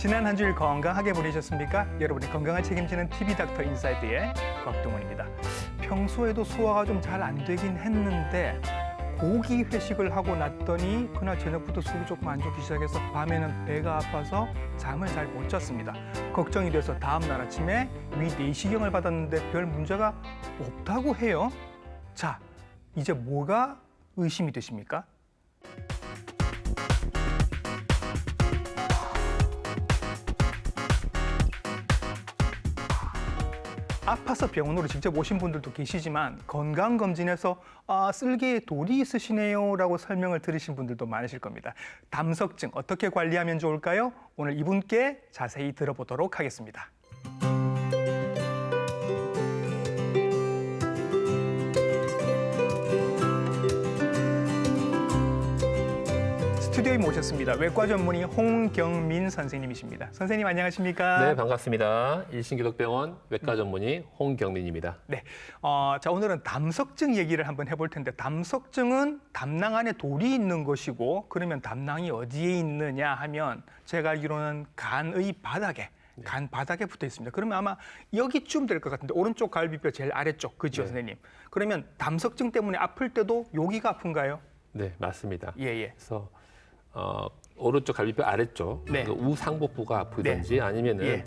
지난 한 주일 건강하게 보내셨습니까? 여러분의 건강을 책임지는 TV 닥터 인사이드의 곽동원입니다. 평소에도 소화가 좀 잘 안 되긴 했는데 고기 회식을 하고 났더니 그날 저녁부터 속이 조금 안 좋기 시작해서 밤에는 배가 아파서 잠을 잘 못 잤습니다. 걱정이 돼서 다음 날 아침에 위 내시경을 받았는데 별 문제가 없다고 해요. 자, 이제 뭐가 의심이 되십니까? 아파서 병원으로 직접 오신 분들도 계시지만 건강검진에서 쓸개에 돌이 있으시네요 라고 설명을 들으신 분들도 많으실 겁니다. 담석증 어떻게 관리하면 좋을까요? 오늘 이분께 자세히 들어보도록 하겠습니다. 스튜디오에 모셨습니다. 외과 전문의 홍경민 선생님이십니다. 선생님 안녕하십니까? 네, 반갑습니다. 일신기독병원 외과 전문의 홍경민입니다. 네, 자 오늘은 담석증 얘기를 한번 해볼 텐데 담석증은 담낭 안에 돌이 있는 것이고 그러면 담낭이 어디에 있느냐 하면 제가 알기로는 간의 바닥에 간 바닥에 붙어 있습니다. 그러면 아마 여기쯤 될 것 같은데 오른쪽 갈비뼈 제일 아래쪽 그죠, 선생님? 그러면 담석증 때문에 아플 때도 여기가 아픈가요? 네, 맞습니다. 예. 그래서 오른쪽 갈비뼈 아래쪽 네. 그 우상복부가 아프든지 아니면은 예.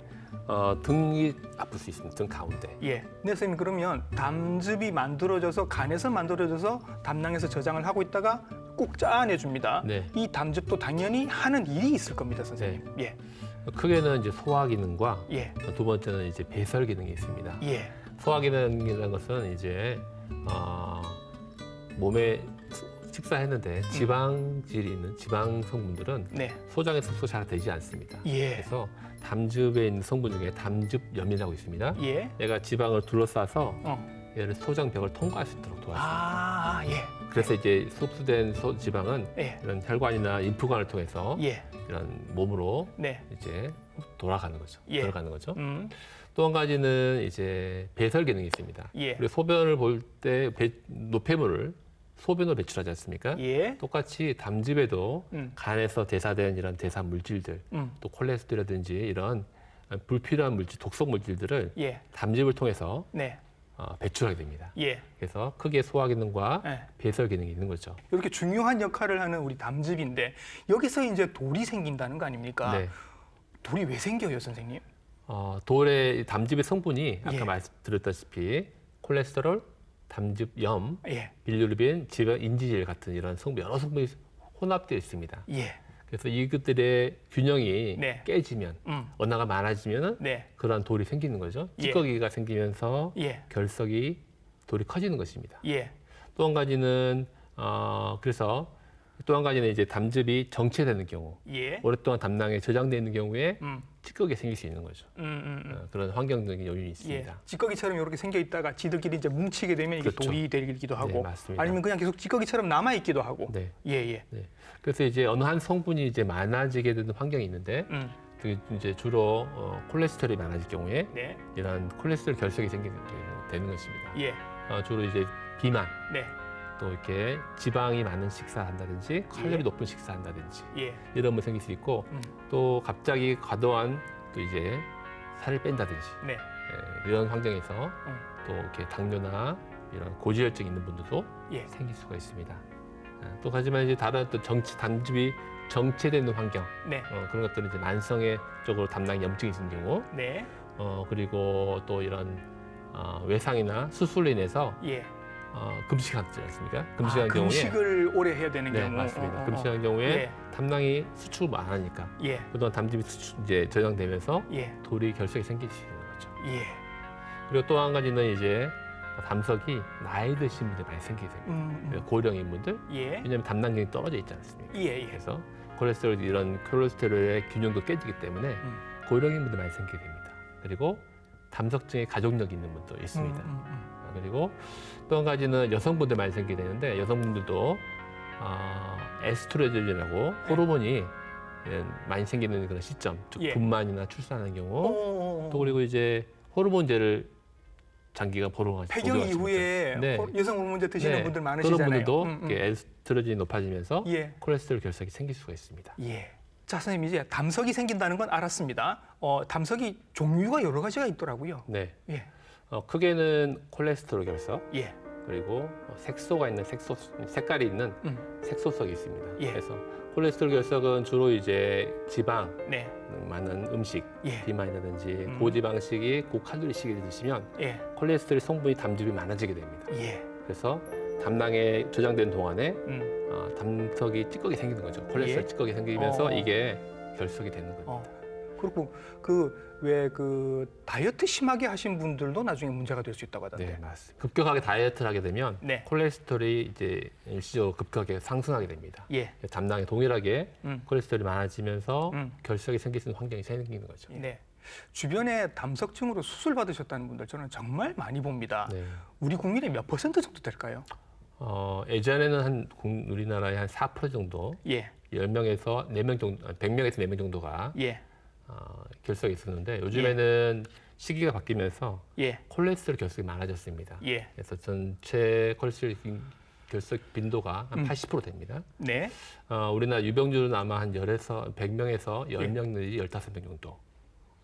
등이 아플 수 있습니다. 등 가운데. 예. 네, 선생님 그러면 담즙이 만들어져서 간에서 만들어져서 담낭에서 저장을 하고 있다가 꼭 짜내줍니다. 네. 이 담즙도 당연히 하는 일이 있을 겁니다, 선생님. 예. 크게는 이제 소화 기능과 예. 두 번째는 이제 배설 기능이 있습니다. 예. 소화 기능이라는 것은 이제 몸에 식사했는데 지방질이 있는 지방 성분들은 네. 소장에서 흡수 잘 되지 않습니다. 예. 그래서 담즙에 있는 성분 중에 담즙염이라고 있습니다. 예. 얘가 지방을 둘러싸서 얘를 소장벽을 통과할 수 있도록 도와줍니다. 예. 그래서 이제 흡수된 지방은 예. 이런 혈관이나 인프관을 통해서 예. 이런 몸으로 네. 이제 돌아가는 거죠. 예. 들어가는 거죠. 음. 또 한 가지는 이제 배설 기능이 있습니다. 예. 우리 소변을 볼 때 노폐물을 소변으로 배출하지 않습니까? 예. 똑같이 담즙에도 간에서 대사된 이런 대사 물질들, 또 콜레스테롤이라든지 이런 불필요한 물질, 독성 물질들을 예. 담즙을 통해서 네. 배출하게 됩니다. 예. 그래서 크게 소화 기능과 네. 배설 기능이 있는 거죠. 이렇게 중요한 역할을 하는 우리 담즙인데 여기서 이제 돌이 생긴다는 거 아닙니까? 네. 돌이 왜 생겨요, 선생님? 돌의 담즙의 성분이 아까 예. 말씀드렸다시피 콜레스테롤, 담즙염, 예. 빌루르빈, 지방 인지질 같은 이런 성분 여러 성분이 혼합되어 있습니다. 예. 그래서 이것들의 균형이 네. 깨지면 언어가 많아지면 네. 그러한 돌이 생기는 거죠. 예. 찌꺼기가 생기면서 예. 결석이 돌이 커지는 것입니다. 예. 또 한 가지는 그래서 또 한 가지는 이제 담즙이 정체되는 경우, 예. 오랫동안 담낭에 저장되어 있는 경우에 찌꺼기가 생길 수 있는 거죠. 그런 환경적인 요인이 예. 있습니다. 찌꺼기처럼 이렇게 생겨 있다가 지들끼리 이제 뭉치게 되면 이게 그렇죠. 돌이 되기도 하고, 네, 맞습니다. 아니면 그냥 계속 찌꺼기처럼 남아 있기도 하고. 네. 예. 네. 그래서 이제 어느 한 성분이 이제 많아지게 되는 환경이 있는데, 그게 이제 주로 콜레스테롤이 많아질 경우에 네. 이런 콜레스테롤 결석이 되는 것입니다. 예. 주로 이제 비만, 네. 또 이렇게 지방이 많은 식사한다든지 칼로리 예. 높은 식사한다든지 예. 이런 거 생길 수 있고 또 갑자기 과도한 또 이제 살을 뺀다든지 네. 이런 환경에서 또 이렇게 당뇨나 이런 고지혈증 있는 분들도 예. 생길 수가 있습니다. 또 하지만 이제 다른 또 담즙이 정체되는 환경 네. 그런 것들은 이제 만성의 쪽으로 담낭 염증이 있는 경우 네. 그리고 또 이런 외상이나 수술로 인해서 예. 금식하지 않습니까? 금식한 경우에 금식을 오래 해야 되는 네, 경우. 맞습니다. 금식한 경우에 예. 담낭이 수축을 안 하니까 예. 그동안 담즙이 이제 저장되면서 예. 돌이 결석이 생길 수 있는 거죠. 예. 그리고 또 한 가지는 이제 담석이 나이 드신 분들 많이 생기게 됩니다. 고령인 분들 예. 왜냐하면 담낭경이 떨어져 있지 않습니까? 예. 그래서 콜레스테롤 이런 콜레스테롤의 균형도 깨지기 때문에 고령인 분들 많이 생기게 됩니다. 그리고 담석증에 가족력이 있는 분도 있습니다. 그리고 또 한 가지는 여성분들 많이 생기게 되는데 여성분들도 에스트로겐이라고 호르몬이 많이 생기는 그런 시점, 즉 예. 분만이나 출산하는 경우 또 그리고 이제 호르몬제를 장기간 복용하시고 폐경 이후에 네. 여성 호르몬제 드시는 네. 분들 그런 많으시잖아요. 분들도 이렇게 에스트로겐이 높아지면서 예. 콜레스테롤 결석이 생길 수가 있습니다. 예. 자, 선생님 이제 담석이 생긴다는 건 알았습니다. 담석이 종류가 여러 가지가 있더라고요. 네. 예, 크게는 콜레스테롤 결석, 예, 그리고 색소가 있는 색깔이 있는 색소석이 있습니다. 예. 그래서 콜레스테롤 결석은 주로 이제 지방 네, 많은 음식, 예. 비만이라든지 고지방식이 고칼로리식을 드시면 예, 콜레스테롤 성분이 담즙이 많아지게 됩니다. 예. 그래서 담낭에 저장된 동안에 음. 담석이 찌꺼기 생기는 거죠. 콜레스테롤 예. 찌꺼기 생기면서 어. 이게 결석이 되는 겁니다. 그리고 그 다이어트 심하게 하신 분들도 나중에 문제가 될 수 있다고 하던데. 네, 맞습니다. 급격하게 다이어트를 하게 되면 네. 콜레스테롤이 이제 일시적으로 급격하게 상승하게 됩니다. 예. 담낭에 동일하게 음. 콜레스테롤이 많아지면서 음. 결석이 생길 수 있는 환경이 생기는 거죠. 네. 주변에 담석증으로 수술 받으셨다는 분들 저는 정말 많이 봅니다. 네. 우리 국민의 몇 퍼센트 정도 될까요? 예전에는 우리나라의 한 4% 정도, 예. 10명에서 4명 정도, 100명에서 4명 정도가 예. 결석이 있었는데 요즘에는 시기가 바뀌면서 예. 콜레스테롤 결석이 많아졌습니다. 예. 그래서 전체 콜레스테롤 결석 빈도가 한 80% 됩니다. 네. 우리나라 유병률은 아마 한 100명에서 10명 내지 15명 정도.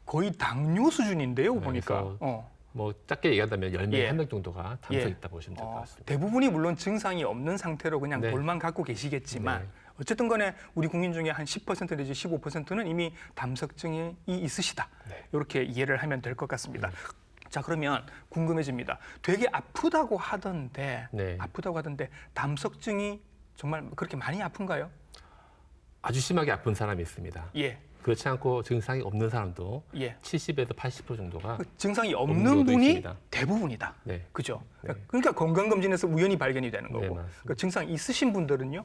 거의 당뇨 수준인데요, 네, 보니까. 그래서 뭐 작게 얘기한다면 10명에 예. 1명 정도가 담석이 있다 보시면 될 것 같습니다. 대부분이 물론 증상이 없는 상태로 그냥 네. 돌만 갖고 계시겠지만 네. 어쨌든 간에 우리 국민 중에 한 10% 내지 15%는 이미 담석증이 있으시다. 네. 이렇게 이해를 하면 될 것 같습니다. 자, 그러면 궁금해집니다. 되게 아프다고 하던데 네. 담석증이 정말 그렇게 많이 아픈가요? 아주 심하게 아픈 사람이 있습니다. 예. 그렇지 않고 증상이 없는 사람도 예. 70에서 80% 정도가 그 증상이 없는 경우도 분이 있습니다. 대부분이다. 네. 그죠? 네. 그러니까 건강검진에서 우연히 발견이 되는 거고. 네, 맞습니다. 그 증상 있으신 분들은요?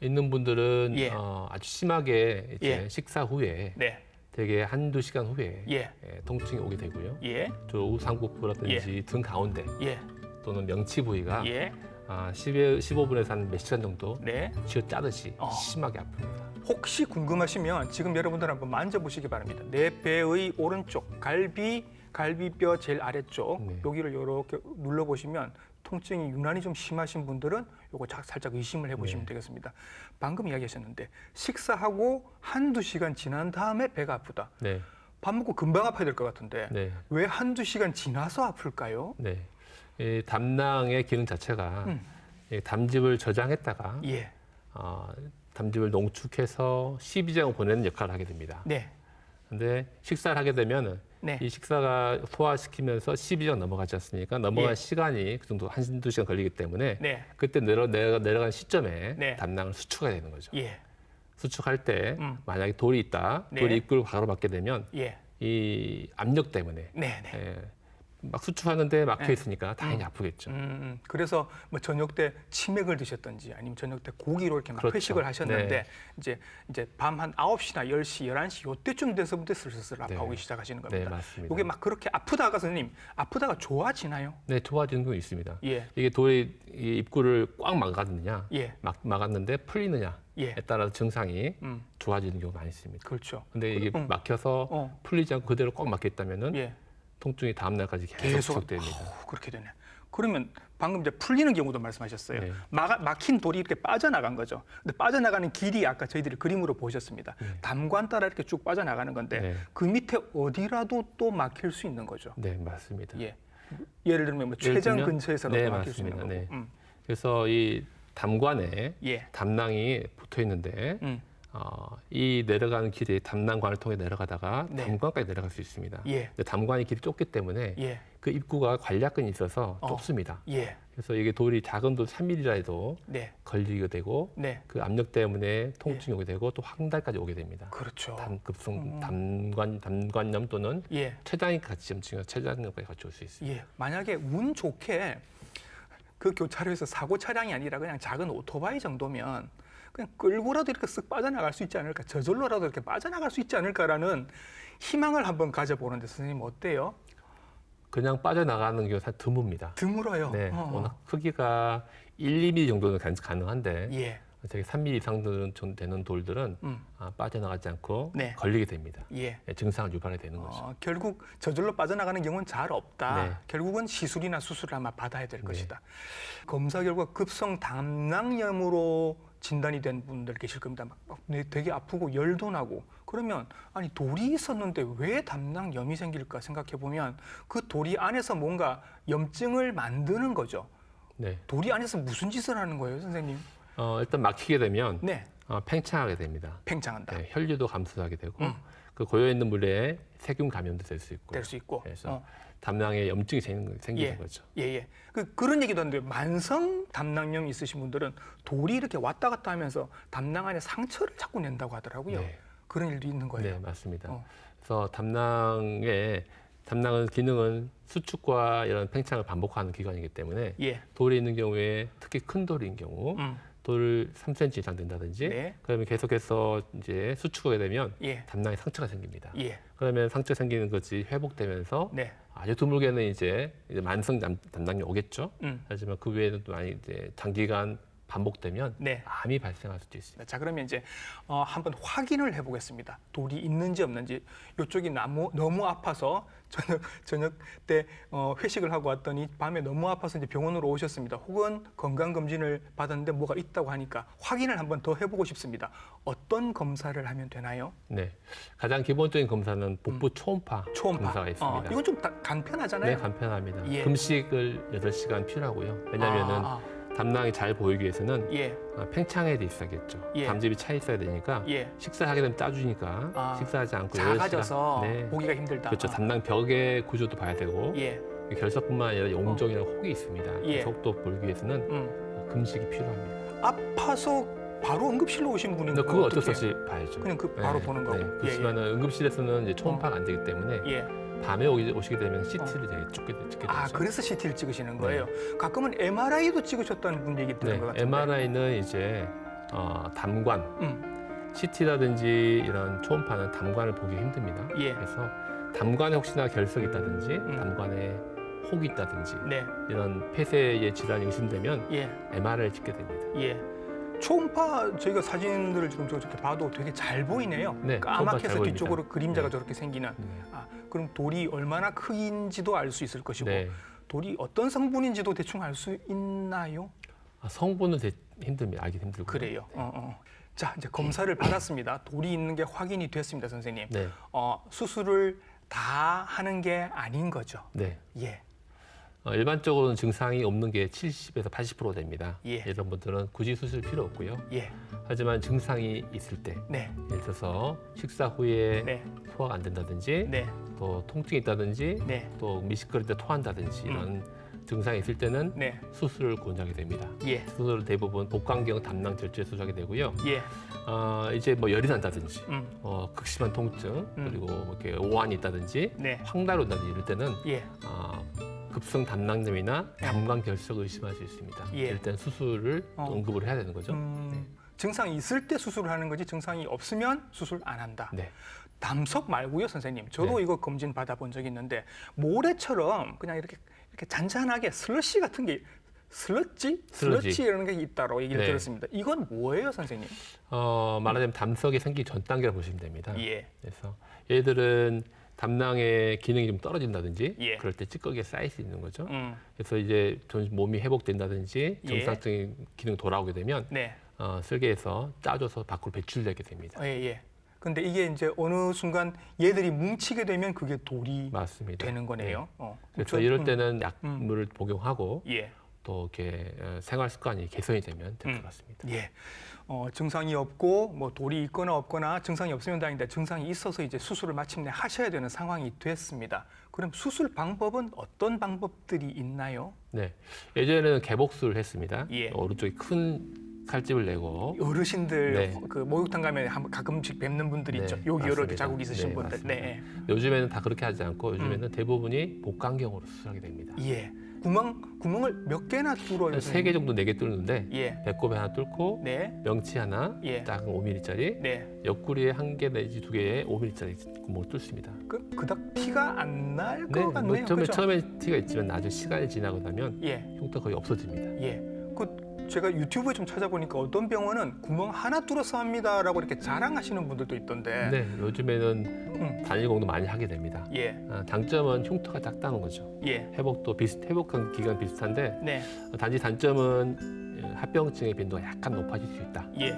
있는 분들은 예. 아주 심하게 이제 예. 식사 후에 네. 되게 한두 시간 후에 예. 통증이 오게 되고요. 예. 저 우상복부라든지 등 가운데 예. 또는 명치 부위가 예. 15분에서 한 몇 시간 정도 네. 쥐어 짜듯이 어. 심하게 아픕니다. 혹시 궁금하시면 지금 여러분들 한번 만져보시기 바랍니다. 내 배의 오른쪽 갈비뼈 제일 아래쪽 네. 여기를 이렇게 눌러보시면 통증이 유난히 좀 심하신 분들은 요거 살짝 의심을 해보시면 네. 되겠습니다. 방금 이야기하셨는데 식사하고 한두 시간 지난 다음에 배가 아프다. 네, 밥 먹고 금방 아파야 될 것 같은데 네, 왜 한두 시간 지나서 아플까요? 네. 이 담낭의 기능 자체가 이 담즙을 저장했다가 예. 담즙을 농축해서 십이장을 보내는 역할을 하게 됩니다. 네. 근데 식사를 하게 되면 네. 이 식사가 소화시키면서 12장 넘어가지 않습니까? 넘어간 예. 시간이 그 정도 한두 시간 걸리기 때문에 네. 그때 내려간 시점에 네. 담낭을 수축해야 되는 거죠. 예. 수축할 때 음. 만약에 돌이 있다, 네. 돌이 입구를 가로막게 되면 예. 이 압력 때문에 네. 네. 막 수축하는데 막혀 네. 있으니까 당연히 아프겠죠. 그래서 뭐 저녁 때 치맥을 드셨던지 아니면 저녁 때 고기로 이렇게 막 그렇죠. 회식을 하셨는데 네. 이제 밤 한 9시나 10시, 11시 요때쯤 돼서부터 슬슬 아파오기 네. 시작하시는 네, 겁니다. 맞습니다. 이게 막 그렇게 아프다가 선생님, 아프다가 좋아지나요? 네, 좋아지는 건 있습니다. 예. 이게 돌이 이 입구를 꽉 막았느냐, 예. 막았는데 풀리느냐에 예. 따라서 증상이 음. 좋아지는 경우가 많이 있습니다. 그렇죠. 근데 이게 음. 막혀서 풀리지 않고 그대로 꽉 막혀 있다면은 예. 통증이 다음 날까지 계속 지속됩니다. 그렇게 되네. 그러면 방금 이제 풀리는 경우도 말씀하셨어요. 네. 막힌 돌이 이렇게 빠져나간 거죠. 근데 빠져나가는 길이 아까 저희들이 그림으로 보셨습니다. 담관 따라 이렇게 쭉 빠져나가는 건데 네. 그 밑에 어디라도 또 막힐 수 있는 거죠. 네, 맞습니다. 예. 예를 들면 뭐 예를 췌장 들면- 근처에서라도 네, 막힐 수 있는 거고. 맞습니다. 네. 그래서 이 담관에 예. 담낭이 붙어 있는데 음. 이 내려가는 길이 담낭관을 통해 내려가다가 네. 담관까지 내려갈 수 있습니다. 예. 근데 담관이 길이 좁기 때문에 예. 그 입구가 관략근이 있어서 어. 좁습니다. 예. 그래서 이게 돌이 작은 돌 3mm라도 네. 걸리게 되고 네. 그 압력 때문에 통증이 오게 되고 또 황달까지 오게 됩니다. 그렇죠. 담급성 담관염 또는 예. 췌장이 같이 염증이 췌장염까지 같이 올 수 있습니다. 예. 만약에 운 좋게 그 교차로에서 사고 차량이 아니라 그냥 작은 오토바이 정도면 그냥 끌고라도 이렇게 쓱 빠져나갈 수 있지 않을까, 저절로라도 이렇게 빠져나갈 수 있지 않을까라는 희망을 한번 가져보는데 선생님 어때요? 그냥 빠져나가는 경우가 사실 드뭅니다. 드물어요. 네, 워낙 크기가 1, 2mm 정도는 가능한데 예. 되게 3mm 이상 되는 돌들은 빠져나가지 않고 네. 걸리게 됩니다. 예. 증상을 유발하게 되는 거죠. 결국 저절로 빠져나가는 경우는 잘 없다. 네. 결국은 시술이나 수술을 아마 받아야 될 네. 것이다. 검사 결과 급성 담낭염으로 진단이 된 분들 계실 겁니다. 막 되게 아프고 열도 나고 그러면 아니 돌이 있었는데 왜 담낭염이 생길까 생각해 보면 그 돌이 안에서 뭔가 염증을 만드는 거죠. 네. 돌이 안에서 무슨 짓을 하는 거예요, 선생님? 일단 막히게 되면 네, 팽창하게 됩니다. 팽창한다. 네, 혈류도 감소하게 되고 그 고여 있는 물에 세균 감염도 될 수 있고. 될 수 있고. 그래서 담낭에 염증이 생기는 예. 거죠. 예. 그런 얘기도 하는데 만성 담낭염 있으신 분들은 돌이 이렇게 왔다 갔다 하면서 담낭 안에 상처를 자꾸 낸다고 하더라고요. 네. 그런 일도 있는 거예요. 네, 맞습니다. 어. 그래서 담낭은 기능은 수축과 이런 팽창을 반복하는 기관이기 때문에 예. 돌이 있는 경우에 특히 큰 돌인 경우 돌 3cm 이상 된다든지 네. 그러면 계속해서 이제 수축하게 되면 예. 담낭에 상처가 생깁니다. 예. 그러면 상처 생기는 것이 회복되면서 네. 아주 드물게는 이제 만성 담낭이 오겠죠. 음. 하지만 그 외에는 또 많이 이제 장기간 반복되면 네. 암이 발생할 수도 있습니다. 자, 그러면 이제 한번 확인을 해보겠습니다. 돌이 있는지 없는지. 이쪽이 너무 아파서 저녁 때 회식을 하고 왔더니 밤에 너무 아파서 이제 병원으로 오셨습니다. 혹은 건강검진을 받았는데 뭐가 있다고 하니까 확인을 한번 더 해보고 싶습니다. 어떤 검사를 하면 되나요? 네, 가장 기본적인 검사는 복부 초음파 검사가 있습니다. 이건 좀 간편하잖아요. 네, 간편합니다. 예. 금식을 8시간 필요하고요. 왜냐하면은 담낭이 잘 보이기 위해서는 예. 팽창해야 돼 있어야겠죠. 예. 담즙이 차 있어야 되니까 예. 식사하게 되면 짜주니까 식사하지 않고 작아져서 8시간, 네. 보기가 힘들다. 그렇죠. 담낭 벽의 구조도 봐야 되고 예. 결석뿐만 아니라 용종이나 혹이 있습니다. 예. 속도 보기 위해서는 금식이 필요합니다. 아파서 바로 응급실로 오신 분은 근데 그거 어쩔 수 없이 봐야죠. 그냥 바로 보는 거고. 그렇지만 응급실에서는 이제 초음파가 안 되기 때문에 예. 밤에 오시게 되면 CT를 찍게 되죠. 그래서 CT를 찍으시는 거예요. 가끔은 MRI도 찍으셨다는 분 얘기 들은 것 같은데. MRI는 이제 담관, CT라든지 이런 초음파는 담관을 보기 힘듭니다. 예. 그래서 담관에 혹시나 결석이 있다든지 담관에 혹이 있다든지 네. 이런 폐쇄의 질환이 의심되면 예. MRI를 찍게 됩니다. 예. 초음파 저희가 사진들을 지금 저렇게 봐도 되게 잘 보이네요. 네, 까맣게 해서 잘 뒤쪽으로 보입니다. 그림자가 네. 저렇게 생기는. 그럼 돌이 얼마나 크긴지도 알 수 있을 것이고 네. 돌이 어떤 성분인지도 대충 알 수 있나요? 성분은 힘듭니다. 알기 힘들고. 그래요. 자, 이제 검사를 받았습니다. 돌이 있는 게 확인이 됐습니다, 선생님. 네. 수술을 다 하는 게 아닌 거죠. 네. 예. 일반적으로는 증상이 없는 게 70에서 80% 됩니다. 예. 이런 분들은 굳이 수술 필요 없고요. 예. 하지만 증상이 있을 때, 네. 예를 들어서 식사 후에 네. 소화가 안 된다든지, 네. 또 통증이 있다든지, 네. 또 미식거릴 때 토한다든지 이런 증상이 있을 때는 네. 수술을 권하게 됩니다. 예. 수술은 대부분 복강경 담낭 절제 수술하게 되고요. 예. 이제 뭐 열이 난다든지, 음. 극심한 통증, 그리고 뭐 이렇게 오한이 있다든지, 네. 황달이 온다든지 이럴 때는 예. 급성 담낭염이나 담관 결석을 의심할 수 있습니다. 예. 이럴 땐 수술을 또 응급을 해야 되는 거죠. 증상이 있을 때 수술을 하는 거지 증상이 없으면 수술 안 한다. 네. 담석 말고요, 선생님. 저도 이거 검진 받아본 적이 있는데 모래처럼 그냥 이렇게 잔잔하게 슬러시 같은 게 슬러지 이런 게 있다고 얘기를 들었습니다. 이건 뭐예요, 선생님? 말하자면 담석이 생기기 전 단계라고 보시면 됩니다. 예. 그래서 얘들은 담낭의 기능이 좀 떨어진다든지 예. 그럴 때 찌꺼기에 쌓일 수 있는 거죠. 음. 그래서 이제 몸이 회복된다든지 예. 정상적인 기능 돌아오게 되면 네. 설계에서 짜줘서 밖으로 배출되게 됩니다. 예. 근데 이게 이제 어느 순간 얘들이 뭉치게 되면 그게 돌이 맞습니다. 되는 거네요. 그래서 이럴 때는 약물을 복용하고 예. 또 이렇게 생활 습관이 개선이 되면 될 것 같습니다. 예. 증상이 없고 뭐 돌이 있거나 없거나 증상이 없으면 다행인데 증상이 있어서 이제 수술을 마침내 하셔야 되는 상황이 됐습니다. 그럼 수술 방법은 어떤 방법들이 있나요? 네, 예전에는 개복술을 했습니다. 예. 오른쪽에 큰 칼집을 내고 어르신들 네. 그 목욕탕 가면 가끔씩 뵙는 분들 네, 있죠. 여기 이렇게 맞습니다. 자국 있으신 네, 분들. 맞습니다. 네. 요즘에는 다 그렇게 하지 않고 요즘에는 대부분이 복강경으로 수술하게 됩니다. 예. 구멍을 몇 개나 뚫어요? 3개 정도 4개 뚫는데 예. 배꼽에 하나 뚫고 네. 명치 하나 예. 작은 5mm짜리 네. 옆구리에 1개 내지 2개의 5mm짜리 구멍을 뚫습니다. 그닥 티가 안 날 것 같네요. 뭐 그죠? 처음에 티가 있지만 나중에 시간이 지나고 나면 예. 흉터가 거의 없어집니다. 예. 제가 유튜브에 좀 찾아보니까 어떤 병원은 구멍 하나 뚫어서 합니다라고 이렇게 자랑하시는 분들도 있던데. 네, 요즘에는 단일공도 많이 하게 됩니다. 예. 장점은 흉터가 작다는 거죠. 예. 회복도 회복한 기간 비슷한데 네. 단지 단점은 합병증의 빈도가 약간 높아질 수 있다. 예.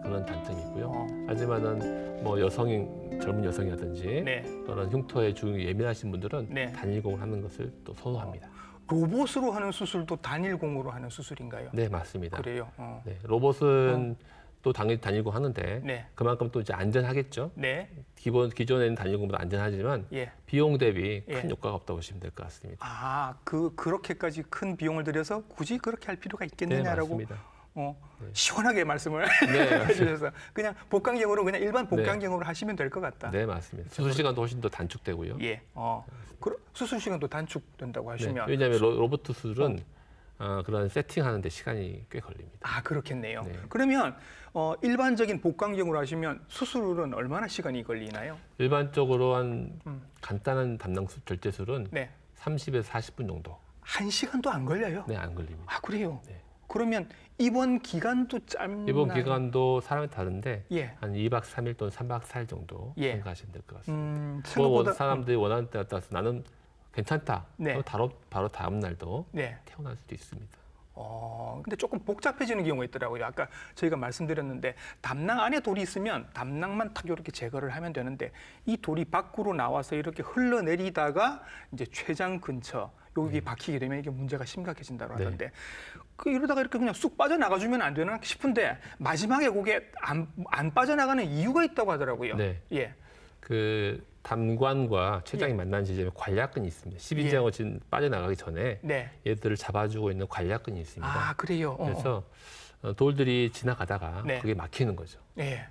그런 단점이 있고요. 어. 하지만은 뭐 젊은 여성이라든지 네. 또는 흉터에 중이 예민하신 분들은 네. 단일공을 하는 것을 또 선호합니다. 로봇으로 하는 수술도 단일공으로 하는 수술인가요? 네, 맞습니다. 그래요. 네, 로봇은 또 당연히 단일공 하는데 네. 그만큼 또 이제 안전하겠죠. 네. 기존에는 단일공보다 안전하지만 예. 비용 대비 예. 큰 효과가 없다고 보시면 될 것 같습니다. 아, 그렇게까지 큰 비용을 들여서 굳이 그렇게 할 필요가 네, 있겠느냐라고 맞습니다. 네. 네. 시원하게 말씀을 네, 해주셔서 그냥 복강경으로 그냥 일반 복강경으로 하시면 될 것 같다. 네, 맞습니다. 수술 시간도 훨씬 더 단축되고요. 예. 수술 시간도 단축된다고 네, 하시면 왜냐하면 로봇 수술은 그런 세팅하는데 시간이 꽤 걸립니다. 아, 그렇겠네요. 네. 그러면 일반적인 복강경으로 하시면 수술은 얼마나 시간이 걸리나요? 일반적으로 한 간단한 담낭 절제술은 네. 30에서 40분 정도. 1시간도 안 걸려요? 네, 안 걸립니다. 아, 그래요? 네. 그러면 입원 기간도 짧나요? 입원 기간도 사람에 다른데 예. 한 2박 3일 또는 3박 4일 정도 예. 생각하시면 될 것 같습니다. 생각보다 사람들이 원하는 때에 따라서 나는 괜찮다. 네. 그럼 바로 다음 날도 네. 태어날 수도 있습니다. 근데 조금 복잡해지는 경우가 있더라고요. 아까 저희가 말씀드렸는데 담낭 안에 돌이 있으면 담낭만 탁 이렇게 제거를 하면 되는데 이 돌이 밖으로 나와서 이렇게 흘러내리다가 이제 췌장 근처 여기 박히게 되면 이게 문제가 심각해진다고 네. 하던데 이러다가 이렇게 그냥 쑥 빠져나가주면 안 되나 싶은데 마지막에 그게 안 빠져나가는 이유가 있다고 하더라고요. 네. 예. 그 담관과 췌장이 예. 만나는 지점에 관략근이 있습니다. 12지장을 빠져나가기 전에 네. 얘들을 잡아주고 있는 관략근이 있습니다. 아, 그래요. 그래서 돌들이 지나가다가 네. 그게 막히는 거죠. 예.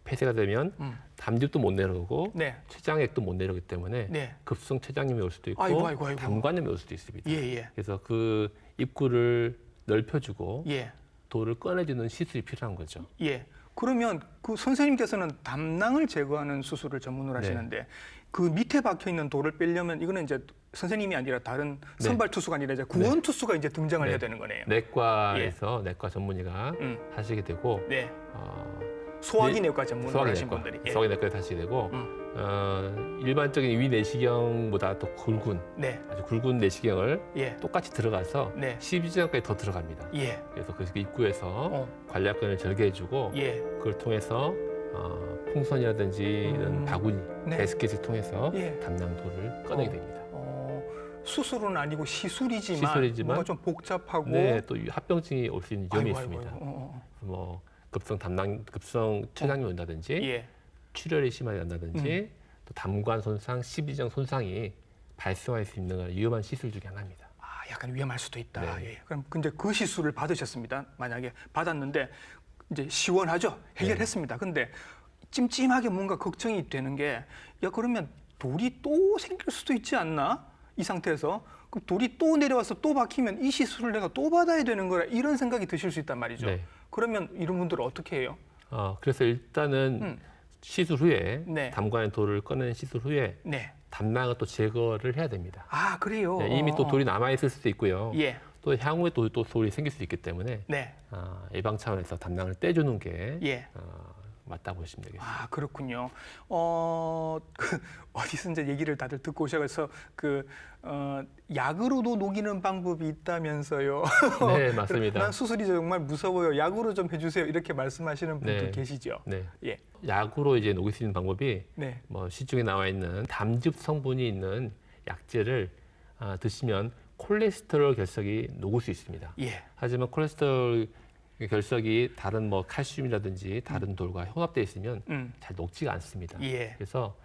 폐쇄가 되면 담즙도 못 내려오고 네. 췌장액도 못 내려오기 때문에 네. 급성 췌장염이 올 수도 있고 아이고. 담관염이 올 수도 있습니다. 예. 그래서 그 입구를 넓혀주고 예. 돌을 꺼내주는 시술이 필요한 거죠. 예. 그러면 그 선생님께서는 담낭을 제거하는 수술을 전문으로 하시는데 그 밑에 박혀 있는 돌을 빼려면 이거는 이제 선생님이 아니라 다른 네. 선발 투수가 아니라 이제 구원 투수가 이제 등장을 네. 해야 되는 거네요. 내과에서 내과 전문의가 하시게 되고 네. 소화기내과 네, 전문으로 하신 분들이. 예. 소화기내과에 하시게 되고 일반적인 위 내시경보다 더 굵은 네. 아주 굵은 내시경을 예. 똑같이 들어가서 네. 12지장까지 더 들어갑니다. 예. 그래서 그 입구에서 어. 관략근을 절개해주고 예. 그걸 통해서 풍선이라든지 이런 바구니, 네. 데스켓을 통해서 예. 담낭돌을 꺼내게 됩니다. 수술은 아니고 시술이지만 뭔가 좀 복잡하고 네, 또 합병증이 올 수 있는 위험이 아이고. 있습니다. 뭐 급성 췌장이 온다든지 예. 출혈이 심하게 난다든지 또 담관 손상, 12지장 손상이 발생할 수 있는 위험한 시술 중에 하나입니다. 약간 위험할 수도 있다. 네. 예. 그럼 근데 그 시술을 받으셨습니다. 만약에 받았는데 이제 시원하죠. 해결했습니다. 근데 찜찜하게 뭔가 걱정이 되는 게 그러면 돌이 또 생길 수도 있지 않나? 이 상태에서 그럼 돌이 또 내려와서 또 박히면 이 시술을 내가 또 받아야 되는 거라 이런 생각이 드실 수 있단 말이죠. 네. 그러면 이런 분들은 어떻게 해요? 그래서 일단은 시술 후에 네. 담관의 돌을 꺼내는 시술 후에 네. 담낭을 또 제거를 해야 됩니다. 그래요. 네, 이미 또 돌이 남아 있을 수도 있고요. 예. 또 향후에 또 돌이 생길 수 있기 때문에 네. 예방 차원에서 담낭을 떼주는 게 예. 맞다고 보시면 되겠습니다. 그렇군요. 어디서 이제 얘기를 다들 듣고 오셔서 약으로도 녹이는 방법이 있다면서요. 네, 맞습니다. 난 수술이 정말 무서워요. 약으로 좀 해주세요. 이렇게 말씀하시는 분도 네. 계시죠. 네. 예. 약으로 이제 녹일 수 있는 방법이 네. 뭐 시중에 나와 있는 담즙 성분이 있는 약재를 드시면 콜레스테롤 결석이 녹을 수 있습니다. 예. 하지만 콜레스테롤 결석이 다른 뭐 칼슘이라든지 다른 돌과 혼합되어 있으면 잘 녹지가 않습니다. 예. 그래서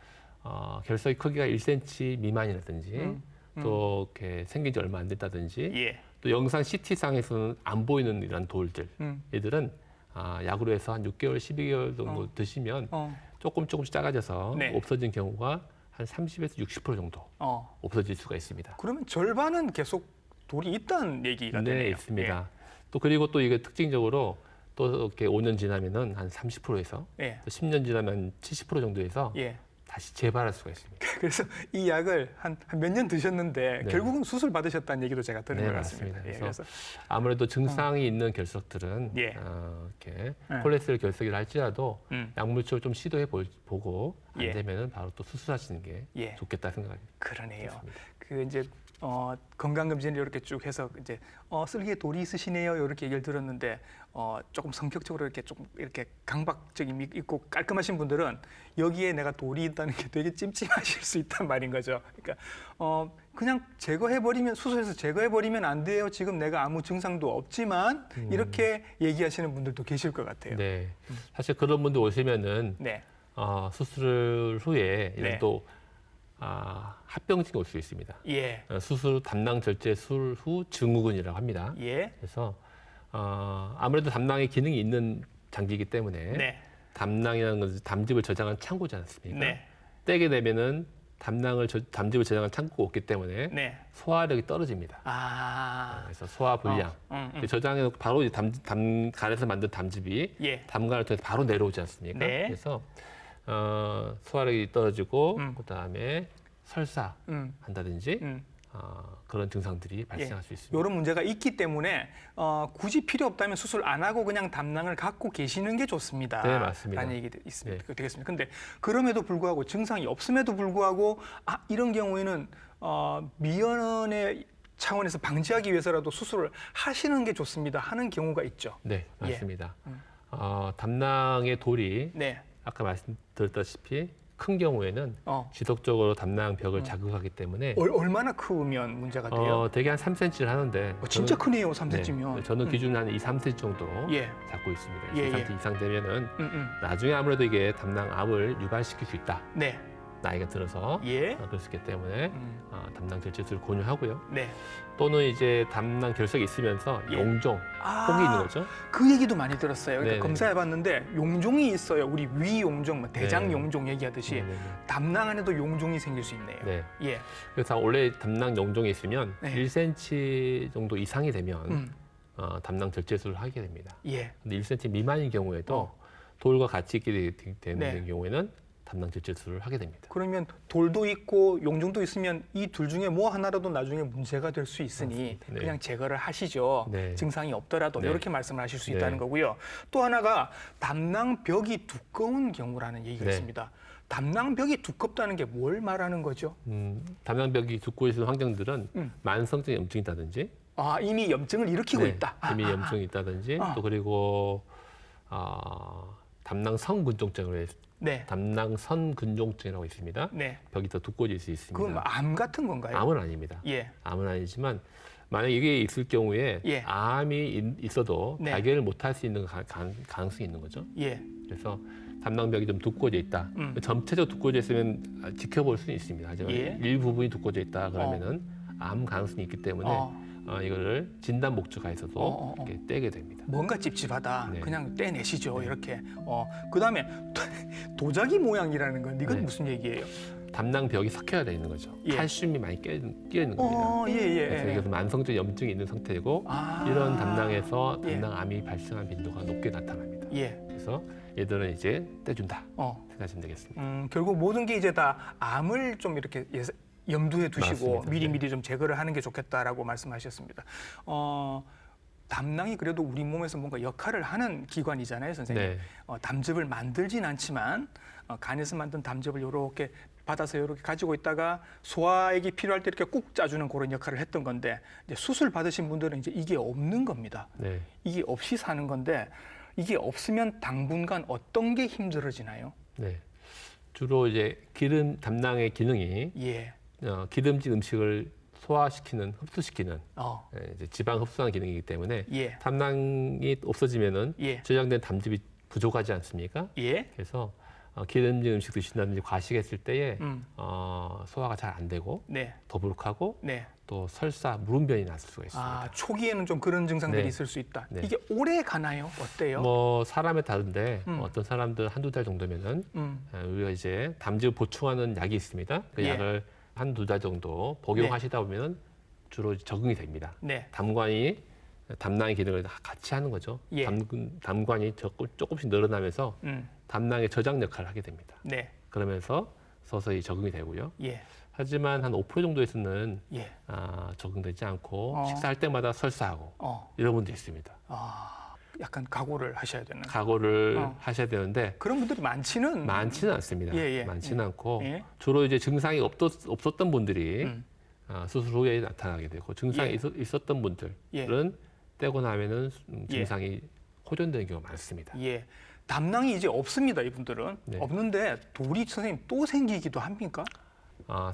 결석의 크기가 1cm 미만이라든지 또 이렇게 생긴 지 얼마 안 됐다든지 예. 또 영상 CT상에서는 안 보이는 이런 돌들 얘들은 약으로 해서 한 6개월, 12개월 정도 드시면 조금씩 작아져서 네. 없어진 경우가 한 30에서 60% 정도 없어질 수가 있습니다. 그러면 절반은 계속 돌이 있다는 얘기가 되네요. 네, 있습니다. 또 그리고 또 이게 특징적으로 또 이렇게 5년 지나면은 한 30%에서 예. 또 10년 지나면 70% 정도에서 예. 다시 재발할 수가 있습니다. 그래서 이 약을 한 몇 년 드셨는데 네. 결국은 수술 받으셨다는 얘기도 제가 들은 네, 것 같습니다. 맞습니다. 예, 그래서 아무래도 증상이 있는 결석들은 예. 이렇게 네. 콜레스테롤 결석이라 할지라도 음. 약물치료 좀 시도해 보고 안 예. 되면은 바로 또 수술하시는 게 예. 좋겠다 생각합니다. 그러네요. 좋습니다. 그 이제 건강검진을 이렇게 쭉 해서 이제 쓸개에 돌이 있으시네요 이렇게 얘기를 들었는데 조금 성격적으로 이렇게 조금 이렇게 강박적인 있고 깔끔하신 분들은 여기에 내가 돌이 있다는 게 되게 찜찜하실 수 있단 말인 거죠. 그러니까 그냥 제거해버리면 수술해서 제거해버리면 안 돼요. 지금 내가 아무 증상도 없지만 이렇게 얘기하시는 분들도 계실 것 같아요. 네. 사실 그런 분들 오시면은 네. 수술 후에 이런 네. 또 합병증이 올 수 있습니다. 예. 수술 담낭 절제 수술 후 증후군이라고 합니다. 예. 그래서 아무래도 담낭에 기능이 있는 장기이기 때문에 네. 담낭이라는 것은 담즙을 저장한 창고지 않습니까? 네. 떼게 되면은 담즙을 저장한 창고가 없기 때문에 네. 소화력이 떨어집니다. 그래서 소화 불량. 저장해 바로 이제 간에서 만든 담즙이 예. 담간을 통해서 바로 내려오지 않습니까? 네. 그래서 소화력이 떨어지고 그다음에 설사 한다든지 그런 증상들이 발생할 수 있습니다. 이런 문제가 있기 때문에 굳이 필요 없다면 수술 안 하고 그냥 담낭을 갖고 계시는 게 좋습니다. 네, 맞습니다. 라는 얘기 있습니다. 네. 되겠습니다. 근데 그럼에도 불구하고 증상이 없음에도 불구하고 이런 경우에는 미연의 차원에서 방지하기 위해서라도 수술을 하시는 게 좋습니다. 하는 경우가 있죠. 네, 맞습니다. 담낭의 돌이 네. 아까 말씀드렸다시피 큰 경우에는 지속적으로 담낭 벽을 자극하기 때문에 얼마나 크면 문제가 돼요? 대개 한 3cm를 하는데 진짜 크네요, 3cm면. 네, 저는 기준 한 2, 3cm 정도로 예. 잡고 있습니다. 예, 2, 3cm 이상 되면은 나중에 아무래도 이게 담낭암을 유발시킬 수 있다. 네. 나이가 들어서 예. 그럴 수 있기 때문에 담낭 절제술을 권유하고요. 네. 또는 이제 담낭 결석이 있으면서 예. 용종, 혹이 있는 거죠. 그 얘기도 많이 들었어요. 그러니까 네네. 검사해봤는데 용종이 있어요. 우리 위 용종, 뭐 대장 네. 용종 얘기하듯이 네네네. 담낭 안에도 용종이 생길 수 있네요. 네. 예. 그래서 원래 담낭 용종이 있으면 네. 1cm 정도 이상이 되면 담낭 절제술을 하게 됩니다. 예. 근데 1cm 미만인 경우에도 돌과 같이 있게 되는 네. 경우에는 담낭 절제술을 하게 됩니다. 그러면 돌도 있고 용종도 있으면 이 둘 중에 뭐 하나라도 나중에 문제가 될 수 있으니 맞습니다. 네. 그냥 제거를 하시죠. 네. 증상이 없더라도 네. 이렇게 말씀을 하실 수 네. 있다는 거고요. 또 하나가 담낭벽이 두꺼운 경우라는 얘기가 네. 있습니다. 담낭벽이 두껍다는 게 뭘 말하는 거죠? 담낭벽이 두꺼워 있는 환경들은 만성적 염증이 있다든지 이미 염증을 일으키고 네, 있다. 이미 염증이 있다든지 또 그리고 담낭선 근종증으로 해서 네. 담낭선 근종증이라고 있습니다. 네. 벽이 더 두꺼워질 수 있습니다. 그건 암 같은 건가요? 암은 아닙니다. 예. 암은 아니지만 만약 이게 있을 경우에 예. 암이 있어도 네. 발견을 못할 수 있는 가능성이 있는 거죠. 예. 그래서 담낭벽이 좀 두꺼워져 있다. 전체적으로 두꺼워져 있으면 지켜볼 수는 있습니다. 하지만 예. 일부분이 두꺼워져 있다 그러면은 암 가능성이 있기 때문에 이거를 진단 목적하에서도 이렇게 떼게 됩니다. 뭔가 찝찝하다. 네. 그냥 떼내시죠. 이렇게. 그다음에 도자기 모양이라는 건 이건 네. 무슨 얘기예요? 담낭벽이 석회가 되어 있는 거죠. 예. 칼슘이 많이 끼어 있는 겁니다. 예. 그래서 이것은 만성적 염증이 있는 상태이고 이런 담낭에서 예. 담낭암이 발생한 빈도가 높게 나타납니다. 예. 그래서 얘들은 이제 떼준다 생각하시면 되겠습니다. 결국 모든 게 이제 다 암을 좀 이렇게 염두에 두시고 맞습니다. 미리미리 좀 제거를 하는 게 좋겠다라고 말씀하셨습니다. 담낭이 그래도 우리 몸에서 뭔가 역할을 하는 기관이잖아요, 선생님. 네. 담즙을 만들진 않지만 간에서 만든 담즙을 이렇게 받아서 이렇게 가지고 있다가 소화액이 필요할 때 이렇게 꾹 짜주는 그런 역할을 했던 건데 이제 수술 받으신 분들은 이제 이게 없는 겁니다. 네. 이게 없이 사는 건데 이게 없으면 당분간 어떤 게 힘들어지나요? 네. 주로 이제 담낭의 기능이 예. 기름진 음식을 소화시키는, 흡수시키는 이제 지방 흡수하는 기능이기 때문에 예. 담낭이 없어지면은 예. 저장된 담즙이 부족하지 않습니까? 예. 그래서 기름진 음식 드신다든지 과식했을 때에 소화가 잘 안 되고 네. 더부룩하고 네. 또 설사, 물운변이 났을 수가 있습니다. 초기에는 좀 그런 증상들이 네. 있을 수 있다. 네. 이게 오래 가나요? 어때요? 뭐 사람에 다른데 어떤 사람들 한두 달 정도면은 우리가 이제 담즙 보충하는 약이 있습니다. 그 예. 약을 한두 달 정도 복용하시다 보면은 주로 적응이 됩니다. 네. 담관이 담낭의 기능을 같이 하는 거죠. 예. 담관이 조금씩 늘어나면서 담낭의 저장 역할을 하게 됩니다. 네. 그러면서 서서히 적응이 되고요. 예. 하지만 한 5% 정도에서는 예. 적응되지 않고 어. 식사할 때마다 설사하고 이런 분도 있습니다. 약간 각오를 하셔야 되는. 각오를 하셔야 되는데 그런 분들이 많지는 많지는 않습니다. 예, 예. 많지는 않고 예. 주로 이제 증상이 없었던 분들이 수술 후에 나타나게 되고 증상이 예. 있었던 분들은 예. 떼고 나면은 증상이 호전되는 경우가 많습니다. 예. 담낭이 이제 없습니다. 이분들은 네. 없는데 돌이 선생님 또 생기기도 합니까?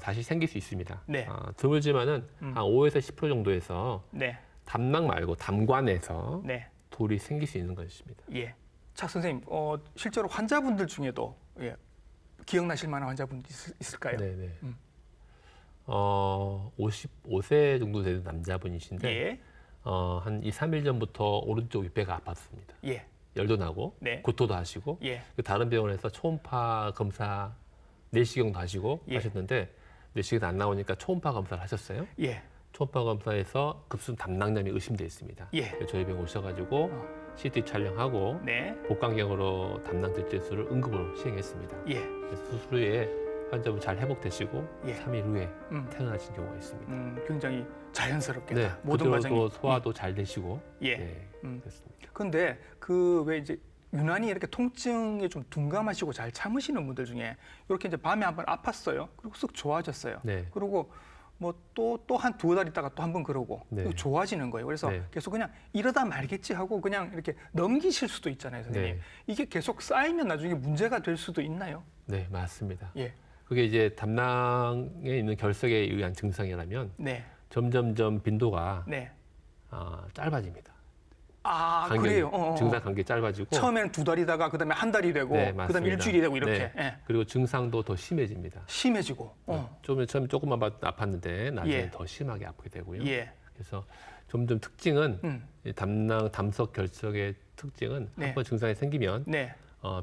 다시 생길 수 있습니다. 네. 드물지만은 한 5에서 10% 정도에서 네. 담낭 말고 담관에서 네. 돌이 생길 수 있는 것입니다. 예. 자, 선생님, 실제로 환자분들 중에도 예, 기억나실 만한 환자분 있을까요? 네네. 음. 55세 정도 되는 남자분이신데 예. 한 2, 3일 전부터 오른쪽 윗배가 아팠습니다. 예. 열도 나고 네. 구토도 하시고 예. 다른 병원에서 초음파 검사 내시경도 하시고 예. 하셨는데 내시경도 안 나오니까 초음파 검사를 하셨어요. 예. 초음파 검사에서 급성 담낭염이 의심돼 있습니다. 예. 그래서 저희 병원 오셔가지고 CT 촬영하고 네. 복강경으로 담낭 절제술을 응급으로 시행했습니다. 예. 그래서 수술 후에 환자분 잘 회복되시고 예. 3일 후에 음. 퇴원하신 경우가 있습니다. 굉장히 자연스럽겠다. 네, 모든 그대로 과정이. 또 소화도 잘 되시고 예. 네, 음. 그렇습니다. 근데 그 왜 이제 유난히 이렇게 통증에 좀 둔감하시고 잘 참으시는 분들 중에 이렇게 이제 밤에 한번 아팠어요. 그리고 쓱 좋아졌어요. 네. 그리고 뭐 또 한 두어 달 있다가 또 한 번 그러고 네. 그리고 좋아지는 거예요. 그래서 네. 계속 그냥 이러다 말겠지 하고 그냥 이렇게 넘기실 수도 있잖아요, 선생님. 네. 이게 계속 쌓이면 나중에 문제가 될 수도 있나요? 네, 맞습니다. 예. 그게 이제 담낭에 있는 결석에 의한 증상이라면 네. 점점점 빈도가 네. 짧아집니다. 아, 간격이, 그래요. 증상 간격이 짧아지고 처음에는 두 달이다가 그다음에 한 달이 되고 네, 그다음에 맞습니다. 일주일이 되고 이렇게 네. 예. 그리고 증상도 더 심해집니다. 심해지고. 처음에 조금만 아팠는데 나중에 예. 더 심하게 아프게 되고요. 예. 그래서 점점 특징은 음. 이 담낭 담석 결석의 특징은 네. 한번 증상이 생기면 네.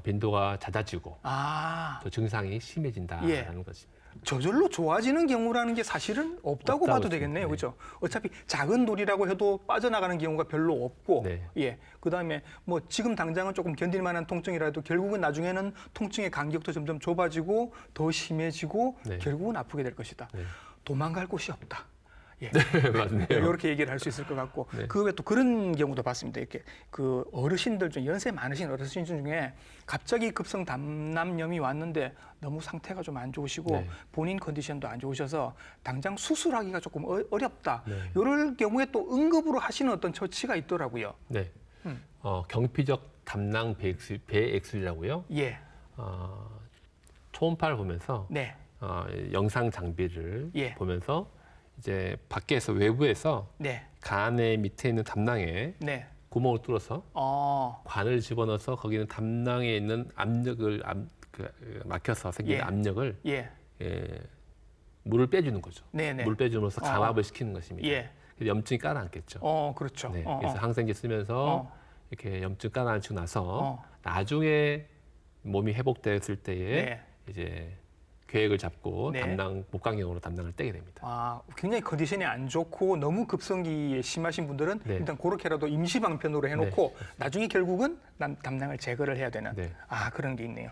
빈도가 잦아지고 아, 또 증상이 심해진다라는 예. 것입니다. 저절로 좋아지는 경우라는 게 사실은 없다고 봐도 없다고 되겠네요. 네. 그렇죠? 어차피 작은 돌이라고 해도 빠져나가는 경우가 별로 없고 네. 예. 그다음에 뭐 지금 당장은 조금 견딜 만한 통증이라도 결국은 나중에는 통증의 간격도 점점 좁아지고 더 심해지고 네. 결국은 아프게 될 것이다. 네. 도망갈 곳이 없다. 예. 맞네요. 이렇게 얘기를 할 수 있을 것 같고 네. 그 외에 또 그런 경우도 봤습니다. 이렇게 그 어르신들 중 연세 많으신 어르신 중에 갑자기 급성 담낭염이 왔는데 너무 상태가 좀 안 좋으시고 네. 본인 컨디션도 안 좋으셔서 당장 수술하기가 조금 어렵다. 네. 이럴 경우에 또 응급으로 하시는 어떤 처치가 있더라고요. 네. 음. 경피적 담낭 배액술이라고요. 예, 초음파를 보면서 네, 영상 장비를 예. 보면서 이제 밖에서 외부에서 네, 간의 밑에 있는 담낭에 네. 구멍을 뚫어서 어, 관을 집어넣어서 거기는 담낭에 있는 압력을 막혀서 생긴 예. 압력을 예, 물을 빼주는 거죠. 네, 네. 물 빼줌으로써 감압을 시키는 것입니다. 예. 그래서 염증이 깔아앉겠죠. 그렇죠. 네, 그래서 항생제 쓰면서 이렇게 염증 깔아앉히고 나서 나중에 몸이 회복되었을 때에 네. 이제 계획을 잡고 네. 복강경으로 담낭을 떼게 됩니다. 아, 굉장히 컨디션이 안 좋고 너무 급성기에 심하신 분들은 네. 일단 그렇게라도 임시 방편으로 해놓고 나중에 결국은 담낭을 제거를 해야 되는 네. 그런 게 있네요.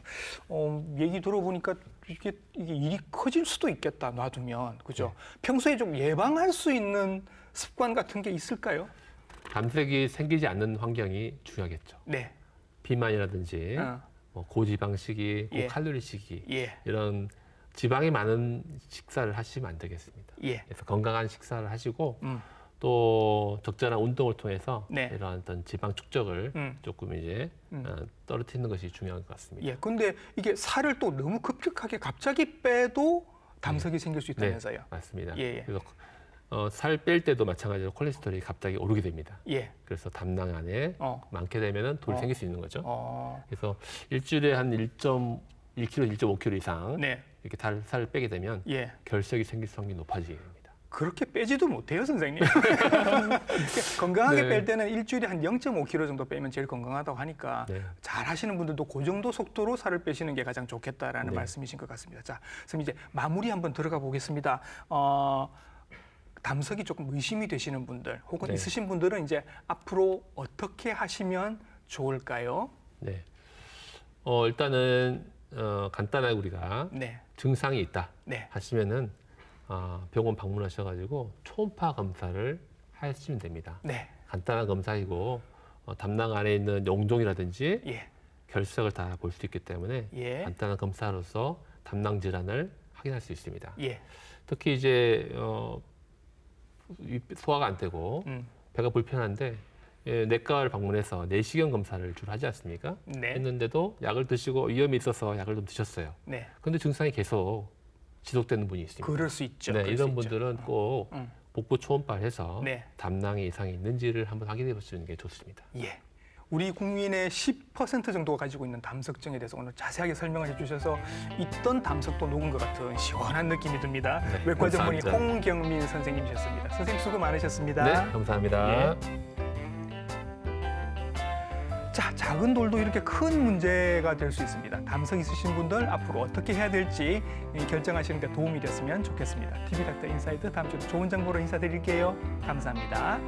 얘기 들어보니까 이게 일이 커질 수도 있겠다 놔두면 그죠? 평소에 좀 예방할 수 있는 습관 같은 게 있을까요? 담색이 생기지 않는 환경이 중요하겠죠. 네. 비만이라든지 뭐 고지방식이, 예. 고칼로리식이 예. 이런 지방이 많은 식사를 하시면 안 되겠습니다. 예. 그래서 건강한 식사를 하시고 음. 또 적절한 운동을 통해서 네. 이러한 어떤 지방 축적을 음. 조금 이제 떨어뜨리는 것이 중요한 것 같습니다. 예. 근데 이게 살을 또 너무 급격하게 갑자기 빼도 담석이 생길 수 있다면서요? 맞습니다. 예, 예. 그래서 살 뺄 때도 마찬가지로 콜레스테롤이 갑자기 오르게 됩니다. 예. 그래서 담낭 안에 많게 되면은 돌이 어. 생길 수 있는 거죠. 어. 그래서 일주일에 한 1.1kg, 1.5kg 이상 네. 이렇게 살을 빼게 되면 예. 결석이 생길 확률이 높아지게 됩니다. 그렇게 빼지도 못해요, 선생님. 건강하게 네. 뺄 때는 일주일에 한 0.5kg 정도 빼면 제일 건강하다고 하니까 네. 잘 하시는 분들도 그 정도 속도로 살을 빼시는 게 가장 좋겠다라는 네. 말씀이신 것 같습니다. 자, 그럼 이제 마무리 한번 들어가 보겠습니다. 담석이 조금 의심이 되시는 분들 혹은 네. 있으신 분들은 이제 앞으로 어떻게 하시면 좋을까요? 네. 일단은 간단하게 우리가 네. 증상이 있다 네. 하시면은 병원 방문하셔가지고 초음파 검사를 하시면 됩니다. 네. 간단한 검사이고 담낭 안에 있는 용종이라든지 예. 결석을 다 볼 수 있기 때문에 예. 간단한 검사로서 담낭 질환을 확인할 수 있습니다. 예. 특히 이제 소화가 안 되고 배가 불편한데 내과를 방문해서 내시경 검사를 주로 하지 않습니까? 네. 했는데도 약을 드시고 위험이 있어서 약을 좀 드셨어요. 네. 그런데 증상이 계속 지속되는 분이 있습니다. 그럴 수 있죠. 네, 그럴 수 이런 있죠. 분들은 꼭 복부 초음파해서 네. 담낭에 이상이 있는지를 한번 확인해 보시는 게 좋습니다. 예. 우리 국민의 10% 정도가 가지고 있는 담석증에 대해서 오늘 자세하게 설명을 해주셔서 있던 담석도 녹은 것 같은 시원한 느낌이 듭니다. 네, 외과 전문의 감사합니다. 홍경민 선생님이셨습니다. 선생님 수고 많으셨습니다. 네, 감사합니다. 자, 작은 돌도 이렇게 큰 문제가 될 수 있습니다. 담석 있으신 분들 앞으로 어떻게 해야 될지 결정하시는 데 도움이 됐으면 좋겠습니다. TV 닥터 인사이드 다음 주도 좋은 정보로 인사드릴게요. 감사합니다.